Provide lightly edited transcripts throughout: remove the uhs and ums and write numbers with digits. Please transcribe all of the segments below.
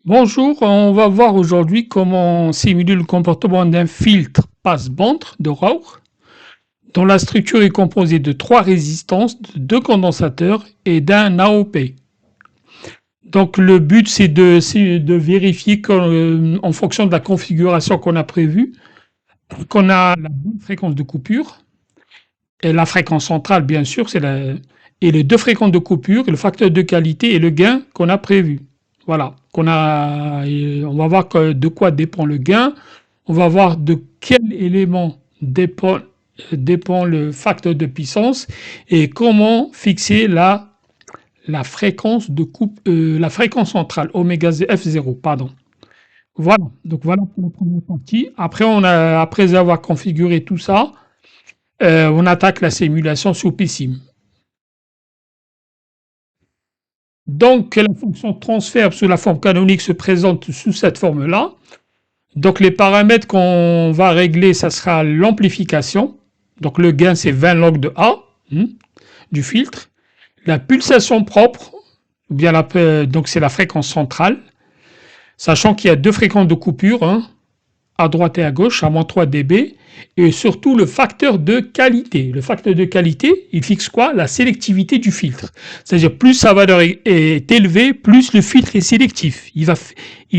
Bonjour, on va voir aujourd'hui comment simuler le comportement d'un filtre passe-bande de Rauch dont la structure est composée de 3 résistances, de 2 condensateurs et d'un AOP. Donc le but c'est de vérifier en fonction de la configuration qu'on a prévue, qu'on a la bonne fréquence de coupure et la fréquence centrale bien sûr, et les deux fréquences de coupure, le facteur de qualité et le gain qu'on a prévu. Voilà, on va voir de quoi dépend le gain, on va voir de quel élément dépend le facteur de puissance et comment fixer la fréquence la fréquence centrale, oméga F0, pardon. Voilà, donc voilà pour la première partie. Après avoir configuré tout ça, on attaque la simulation sous PSIM. Donc la fonction transfert sous la forme canonique se présente sous cette forme-là. Donc les paramètres qu'on va régler, ça sera l'amplification. Donc le gain, c'est 20 log de A du filtre. La pulsation propre, ou bien donc c'est la fréquence centrale, sachant qu'il y a deux fréquences de coupure, à droite et à gauche, à moins 3 dB, et surtout le facteur de qualité. Le facteur de qualité, il fixe quoi? La sélectivité du filtre. C'est-à-dire plus sa valeur est élevée, plus le filtre est sélectif. On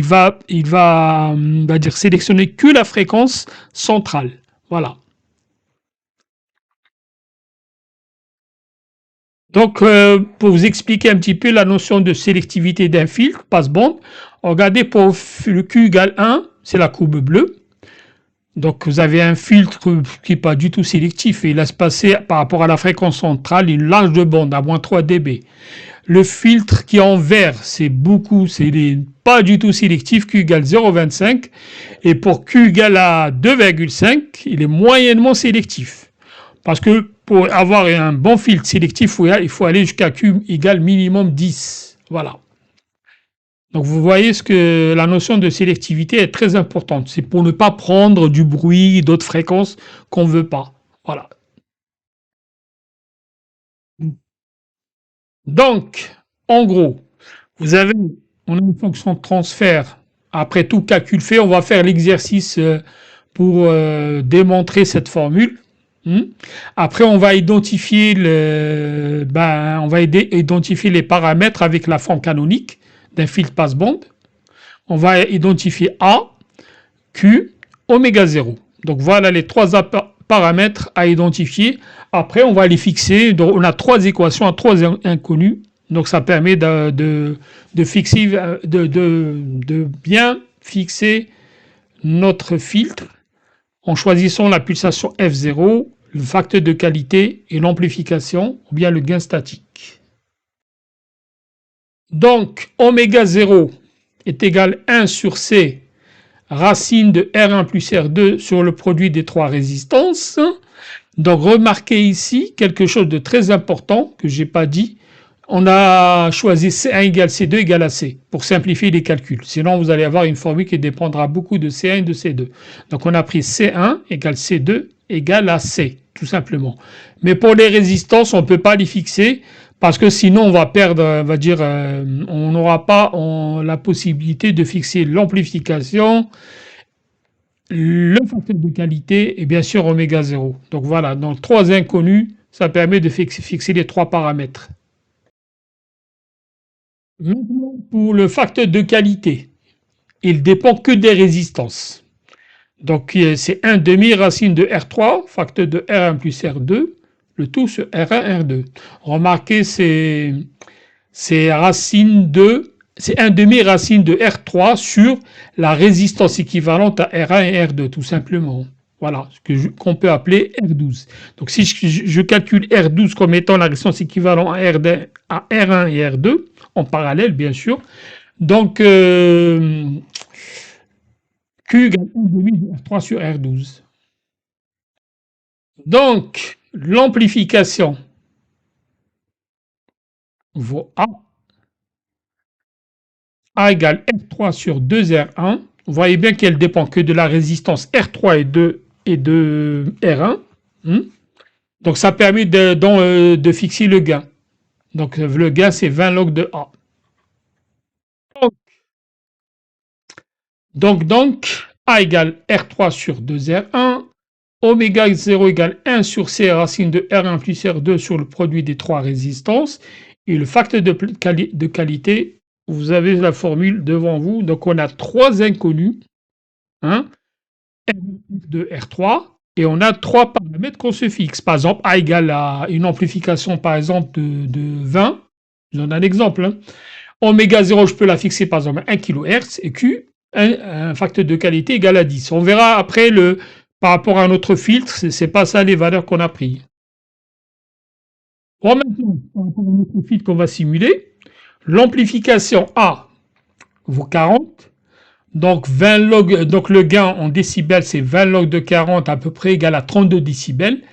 va dire sélectionner que la fréquence centrale. Voilà. Donc, pour vous expliquer un petit peu la notion de sélectivité d'un filtre passe-bande, regardez pour le Q égale 1, c'est la courbe bleue. Donc vous avez un filtre qui n'est pas du tout sélectif et il laisse passer par rapport à la fréquence centrale une large de bande à moins 3 dB. Le filtre qui est en vert, c'est pas du tout sélectif, Q égale 0,25 et pour Q égale à 2,5, il est moyennement sélectif. Parce que pour avoir un bon filtre sélectif, il faut aller jusqu'à Q égale minimum 10. Voilà. Donc vous voyez que la notion de sélectivité est très importante. C'est pour ne pas prendre du bruit, d'autres fréquences qu'on ne veut pas. Voilà. Donc, en gros, on a une fonction de transfert. Après tout calcul fait, on va faire l'exercice pour démontrer cette formule. Après, on va identifier identifier les paramètres avec la forme canonique d'un filtre passe-bande. On va identifier A, Q, oméga 0. Donc voilà les trois paramètres à identifier. Après, on va les fixer. Donc, on a trois équations à trois inconnus. Donc ça permet de bien fixer notre filtre en choisissant la pulsation F0, le facteur de qualité et l'amplification ou bien le gain statique. Donc oméga 0 est égal à 1 sur C racine de R1 plus R2 sur le produit des trois résistances. Donc remarquez ici quelque chose de très important que je n'ai pas dit. On a choisi C1 égale C2 égale à C pour simplifier les calculs. Sinon, vous allez avoir une formule qui dépendra beaucoup de C1 et de C2. Donc on a pris C1 égale C2 égale à C, tout simplement. Mais pour les résistances, on ne peut pas les fixer parce que sinon on va perdre, on n'aura pas la possibilité de fixer l'amplification, le facteur de qualité et bien sûr oméga 0. Donc voilà, donc trois inconnus, ça permet de fixer les trois paramètres. Maintenant, pour le facteur de qualité, il dépend que des résistances. Donc c'est 1 demi racine de R3, facteur de R1 plus R2, le tout sur R1, R2. Remarquez, c'est c'est 1 demi racine de R3 sur la résistance équivalente à R1 et R2, tout simplement. Voilà, qu'on peut appeler R12. Donc si je calcule R12 comme étant la résistance équivalente à R1 et R2, en parallèle bien sûr, donc Q égale 1,5 de R3 sur R12. Donc l'amplification vaut A égale R3 sur 2R1. Vous voyez bien qu'elle dépend que de la résistance R3 et de R1. Donc ça permet de fixer le gain. Donc le gain c'est 20 log de A. Donc, A égale R3 sur 2R1, oméga 0 égale 1 sur C racine de R1 plus R2 sur le produit des trois résistances. Et le facteur de qualité, vous avez la formule devant vous. Donc, on a trois inconnus, hein, R1, R2, R3, et on a trois paramètres qu'on se fixe. Par exemple, A égale à une amplification, par exemple, de 20. Je donne un exemple. Hein. Oméga 0, je peux la fixer, par exemple, à 1 kHz, et Q, un facteur de qualité égal à 10. On verra après, par rapport à notre filtre, ce n'est pas ça les valeurs qu'on a prises. Bon, maintenant, par rapport à notre filtre qu'on va simuler, l'amplification A vaut 40. Donc, 20 log, donc le gain en décibels, c'est 20 log de 40 à peu près égal à 32 décibels.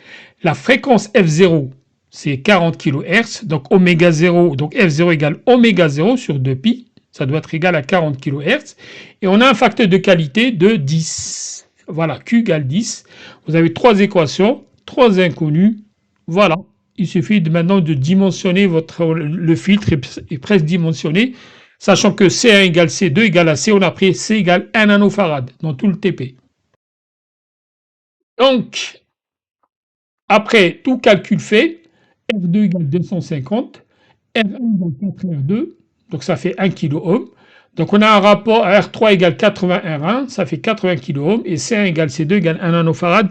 La fréquence F0, c'est 40 kHz. Donc, oméga 0, donc F0 égale oméga 0 sur 2pi. Ça doit être égal à 40 kHz. Et on a un facteur de qualité de 10. Voilà, Q égale 10. Vous avez trois équations, trois inconnus. Voilà. Il suffit maintenant de dimensionner le filtre est presque dimensionné. Sachant que C1 égale C2 égale à C, on a pris C égale 1 nanofarad dans tout le TP. Donc, après tout calcul fait, R2 égale 250, R1 égale 4R2, donc ça fait 1 kΩ. Donc on a un rapport R3 égale 80 R1, ça fait 80 kΩ, et C1 égale C2 égale 1 nanofarad.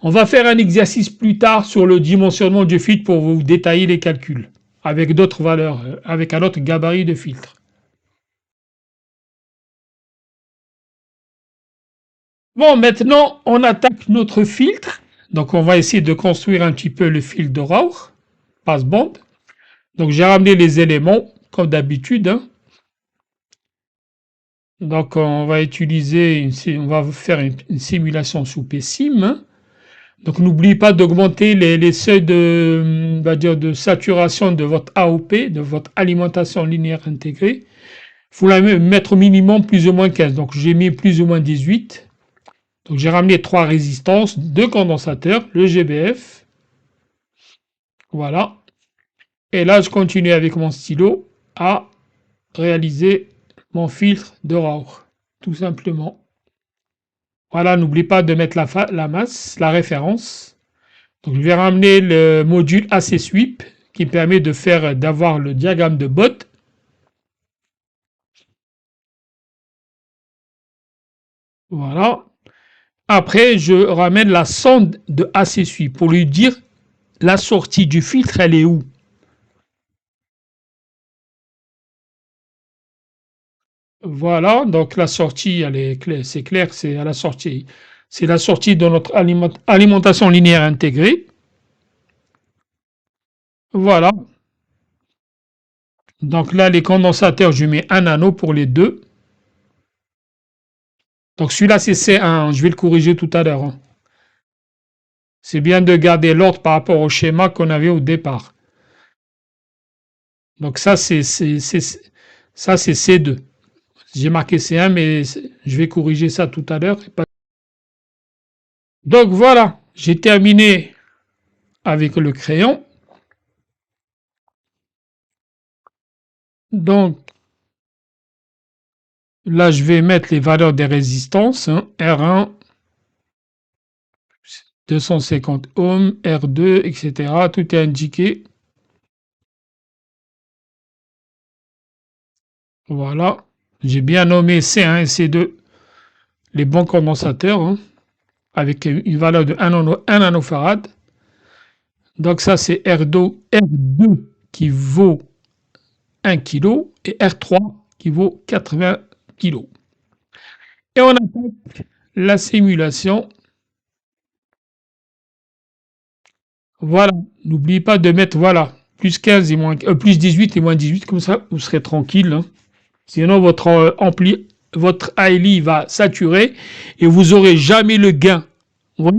On va faire un exercice plus tard sur le dimensionnement du filtre pour vous détailler les calculs, avec d'autres valeurs, avec un autre gabarit de filtre. Bon, maintenant, on attaque notre filtre. Donc, on va essayer de construire un petit peu le filtre de Rauch, passe-bande. Donc, j'ai ramené les éléments, comme d'habitude. Hein. Donc, on va faire une simulation sous PSIM. Hein. Donc, n'oubliez pas d'augmenter les seuils de saturation de votre AOP, de votre alimentation linéaire intégrée. Il faut la mettre au minimum plus ou moins 15. Donc, j'ai mis plus ou moins 18. Donc j'ai ramené trois résistances, deux condensateurs, le GBF. Voilà. Et là, je continue avec mon stylo à réaliser mon filtre de Rauch, tout simplement. Voilà, n'oublie pas de mettre la masse, la référence. Donc je vais ramener le module AC Sweep qui permet d'avoir le diagramme de Bott. Voilà. Après, je ramène la sonde de AC Sweep pour lui dire la sortie du filtre, elle est où? Voilà, donc la sortie, elle est claire, c'est à la sortie. C'est la sortie de notre alimentation linéaire intégrée. Voilà. Donc là, les condensateurs, je mets 1 nano pour les deux. Donc celui-là, c'est C1, je vais le corriger tout à l'heure. Hein. C'est bien de garder l'ordre par rapport au schéma qu'on avait au départ. Donc ça, c'est C2. J'ai marqué C1, mais je vais corriger ça tout à l'heure. Donc voilà, j'ai terminé avec le crayon. Donc là, je vais mettre les valeurs des résistances. Hein. R1, 250 ohms, R2, etc. Tout est indiqué. Voilà. J'ai bien nommé C1 et C2 les bons condensateurs, hein, avec une valeur de 1 nanofarad. Donc ça, c'est R2 qui vaut 1 kg et R3 qui vaut 80 kg. Et on attaque la simulation. Voilà, n'oubliez pas de mettre, voilà, plus 15 et plus 18 et moins 18, comme ça, vous serez tranquille. Hein. Sinon, votre votre ALI va saturer et vous n'aurez jamais le gain. Vous voyez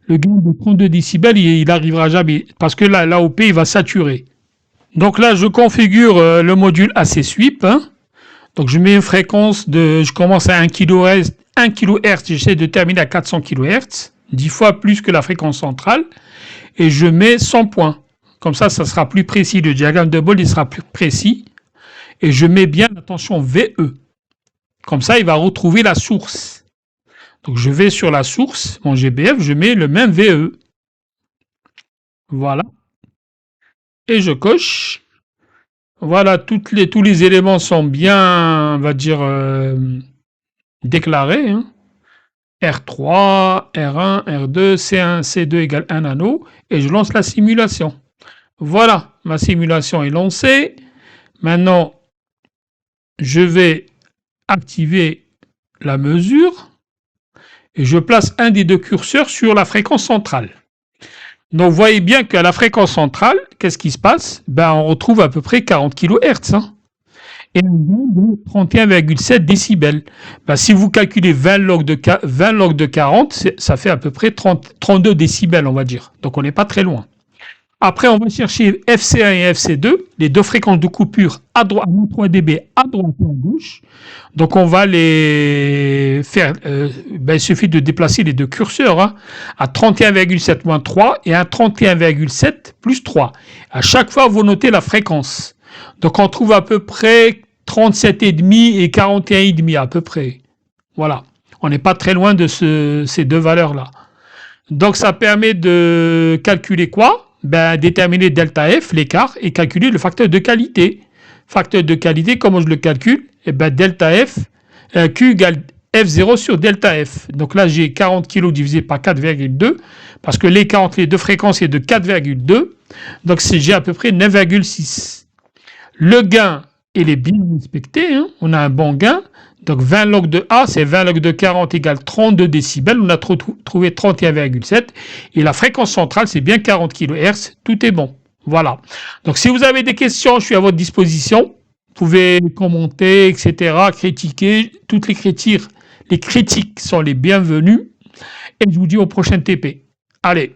le gain de 32 décibels, il n'arrivera jamais, parce que là, l'AOP, il va saturer. Donc là, je configure le module AC Sweep. Hein. Donc je mets une fréquence je commence à 1 kHz, j'essaie de terminer à 400 kHz, 10 fois plus que la fréquence centrale, et je mets 100 points. Comme ça sera plus précis, le diagramme de Bott il sera plus précis, et je mets bien la tension VE. Comme ça, il va retrouver la source. Donc, je vais sur la source, mon GBF, je mets le même VE. Voilà. Et je coche. Voilà, tous les éléments sont bien, on va dire, déclarés. Hein. R3, R1, R2, C1, C2 égale 1 nano. Et je lance la simulation. Voilà, ma simulation est lancée. Maintenant, je vais activer la mesure et je place un des deux curseurs sur la fréquence centrale. Donc, vous voyez bien qu'à la fréquence centrale, qu'est-ce qui se passe? Ben, on retrouve à peu près 40 kHz. Hein, et un gain de 31,7 décibels. Ben, si vous calculez 20 log de 40, ça fait à peu près 32 décibels, on va dire. Donc, on n'est pas très loin. Après, on va chercher FC1 et FC2, les deux fréquences de coupure à droite, à 3 dB à droite et à gauche. Donc, on va les faire. Il suffit de déplacer les deux curseurs hein, à 31,7 moins 3 et à 31,7 plus 3. À chaque fois, vous notez la fréquence. Donc, on trouve à peu près 37,5 et 41,5 à peu près. Voilà. On n'est pas très loin de ces deux valeurs-là. Donc, ça permet de calculer quoi? Ben, déterminer delta F, l'écart, et calculer le facteur de qualité. Facteur de qualité, comment je le calcule? Eh ben, delta F, Q égale F0 sur delta F. Donc là, j'ai 40 kg divisé par 4,2, parce que l'écart entre les deux fréquences est de 4,2. Donc, j'ai à peu près 9,6. Le gain, il est bien respecté. Hein? On a un bon gain. Donc 20 log de A, c'est 20 log de 40 égale 32 décibels. On a trouvé 31,7. Et la fréquence centrale, c'est bien 40 kHz. Tout est bon. Voilà. Donc si vous avez des questions, je suis à votre disposition. Vous pouvez commenter, etc., critiquer. Toutes les critiques sont les bienvenues. Et je vous dis au prochain TP. Allez.